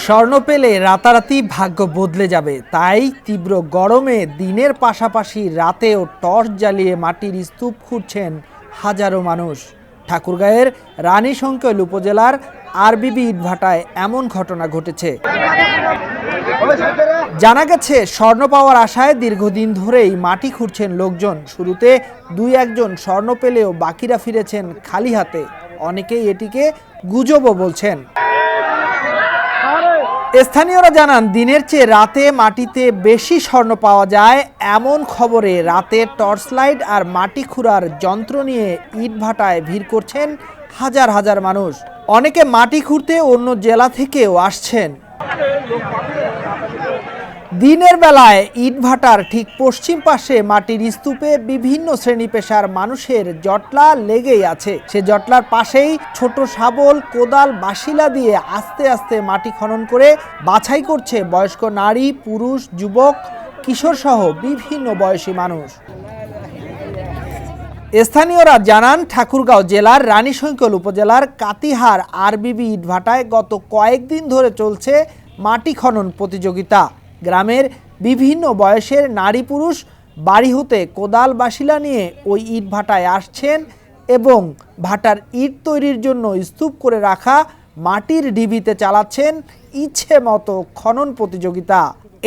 স্বর্ণ পেলে রাতারাতি ভাগ্য বদলে যাবে, তাই তীব্র গরমে দিনের পাশাপাশি রাতেও টর্চ জ্বালিয়ে মাটির স্তূপ খুঁড়ছেন হাজারো মানুষ। ঠাকুরগাঁয়ের রানীশংকৈল উপজেলার আরবিবি ইটভাটায় এমন ঘটনা ঘটেছে। জানা গেছে, স্বর্ণ পাওয়ার আশায় দীর্ঘদিন ধরেই মাটি খুঁড়ছেন লোকজন। শুরুতে দুই একজন স্বর্ণ পেলেও বাকিরা ফিরেছেন খালি হাতে। অনেকেই এটিকে গুজবও বলছেন। স্থানীয়রা জানান, দিনের চেয়ে রাতে মাটিতে বেশি স্বর্ণ পাওয়া যায়। এমন খবরে রাতে টর্চ লাইট আর মাটি খুঁড়ার যন্ত্র নিয়ে ইটভাটায় ভিড় করছেন হাজার হাজার মানুষ। অনেকে মাটি খুঁড়তে অন্য জেলা থেকেও আসছেন। দিনের বেলায় ইটভাটার ঠিক পশ্চিম পাশে মাটির স্তূপে বিভিন্ন শ্রেণী পেশার মানুষের জটলা লেগেই আছে। সে জটলার পাশেই ছোট শাবল, কোদাল, বাসিলা দিয়ে আস্তে আস্তে মাটি খনন করে বাছাই করছে বয়স্ক নারী, পুরুষ, যুবক, কিশোর সহ বিভিন্ন বয়সী মানুষ। স্থানীয়রা জানান, ঠাকুরগাঁও জেলার রানীশংকৈল উপজেলার কাতিহার আরবিবি ইটভাটায় গত কয়েকদিন ধরে চলছে মাটি খনন প্রতিযোগিতা। গ্রামের বিভিন্ন বয়সের নারী পুরুষ বাড়ি হতে কোদাল, বাসিলা নিয়ে ওই ইট ভাটায় আসছেন এবং ভাটার ইট তৈরির জন্য স্তূপ করে রাখা মাটির ডিবিতে চালাচ্ছেন ইচ্ছে মতো খনন প্রতিযোগিতা।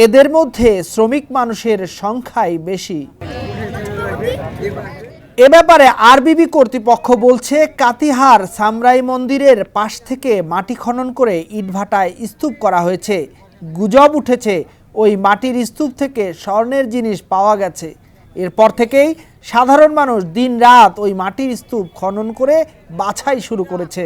এদের মধ্যে শ্রমিক মানুষের সংখ্যাই বেশি। এ ব্যাপারে আরবিবি কর্তৃপক্ষ বলছে, কাতিহার সামরাই মন্দিরের পাশ থেকে মাটি খনন করে ইটভাটায় স্তূপ করা হয়েছে। গুজব উঠেছে ওই মাটির স্তূপ থেকে স্বর্ণের জিনিস পাওয়া গেছে। এরপর থেকেই সাধারণ মানুষ দিনরাত ওই মাটির স্তূপ খনন করে বাছাই শুরু করেছে।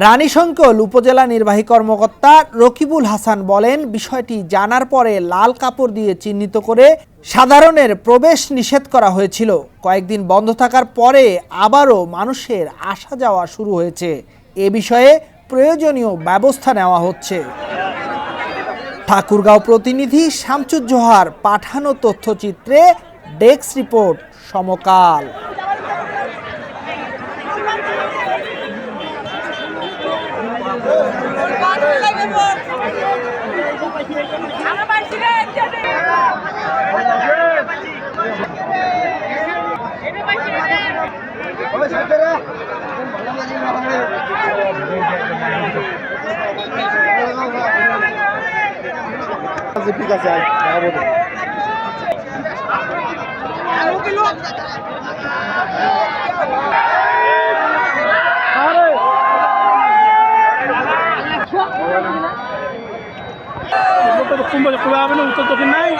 রানীশংকৈল উপজেলা নির্বাহী কর্মকর্তা রকিবুল হাসান বলেন, বিষয়টি জানার পরে লাল কাপড় দিয়ে চিহ্নিত করে সাধারণের প্রবেশ নিষেধ করা হয়েছিল। কয়েকদিন বন্ধ থাকার পরে আবারও মানুষের আসা যাওয়া শুরু হয়েছে। এ বিষয়ে প্রয়োজনীয় ব্যবস্থা নেওয়া হচ্ছে। ঠাকুরগাঁও প্রতিনিধি শামসুজ্জোহার পাঠানো তথ্যচিত্রে ডেস্ক রিপোর্ট, সমকাল। ঠিক আছে, উত্তর দক্ষিণ নাই।